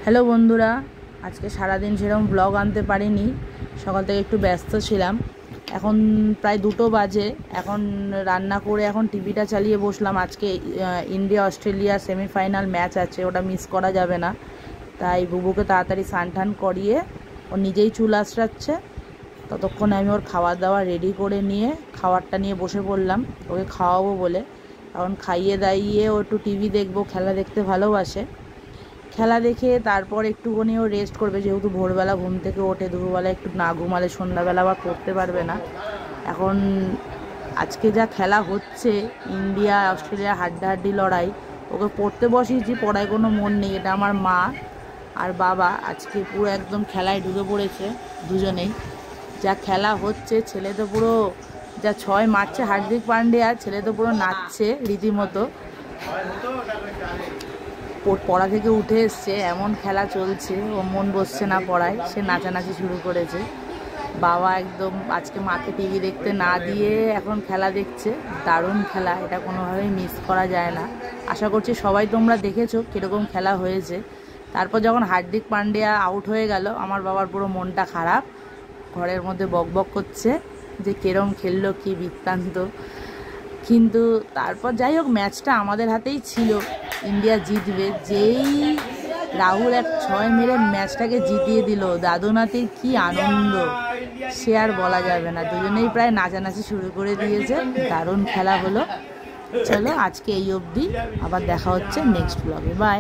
Hello বন্ধুরা, আজকে সারাদিন সেরকম ব্লগ আনতে পারিনি। সকাল থেকে একটু ব্যস্ত ছিলাম। এখন প্রায় 2টো বাজে। এখন রান্না করে এখন টিভিটা চালিয়ে বসলাম। আজকে ইন্ডিয়া অস্ট্রেলিয়া সেমিফাইনাল ম্যাচ আছে, ওটা মিস করা যাবে না। তাই বুবুকে তাড়াতাড়ি স্নান টান করিয়ে ও নিজেই চুল আঁচড়াচ্ছে। ততক্ষণে আমি ওর খাওয়া দাওয়া রেডি করে নিয়ে খাবারটা নিয়ে বসে পড়লাম ওকে খাওয়াবো বলে। এখন খাইয়ে দাইয়ে ও একটু টিভি দেখবো, খেলা দেখতে ভালোবাসে। খেলা দেখে তারপর একটুখানি ও রেস্ট করবে, যেহেতু ভোরবেলা ঘুম থেকে ওঠে। দুপুরবেলা একটু না ঘুমালে সন্ধ্যাবেলা আবার পড়তে পারবে না। এখন আজকে যা খেলা হচ্ছে, ইন্ডিয়া অস্ট্রেলিয়া হাড্ডাহাড্ডি লড়াই, ওকে পড়তে বসিয়েছি, পড়ায় কোনো মন নেই। এটা আমার মা আর বাবা আজকে পুরো একদম খেলায় ঢুকে পড়েছে দুজনেই। যা খেলা হচ্ছে, ছেলে তো পুরো যা 6 মারছে হার্দিক পান্ডিয়া, ছেলে তো পুরো নাচছে রীতিমতো। পড়া থেকে উঠে এসছে, এমন খেলা চলছে, ও মন বসছে না পড়ায়, সে নাচানাচি শুরু করেছে। বাবা একদম আজকে মাকে টিভি দেখতে না দিয়ে এখন খেলা দেখছে। দারুণ খেলা, এটা কোনোভাবেই মিস করা যায় না। আশা করছি সবাই তোমরা দেখেছো কীরকম খেলা হয়েছে। তারপর যখন হার্দিক পান্ডিয়া আউট হয়ে গেল, আমার বাবার পুরো মনটা খারাপ, ঘরের মধ্যে বকবক করছে যে কেরম খেললো, কী বৃত্তান্ত। কিন্তু তারপর যাই হোক, ম্যাচটা আমাদের হাতেই ছিল, ইন্ডিয়া জিতবে। যেই রাহুল এক 6 মেরে ম্যাচটাকে জিতিয়ে দিল, দাদু নাতির কী আনন্দ সে আর বলা যাবে না। দুজনেই প্রায় নাচানাচি শুরু করে দিয়েছে। দারুণ খেলা হলো। চলো আজকে এই অবধি, আবার দেখা হচ্ছে নেক্সট ব্লগে। বাই।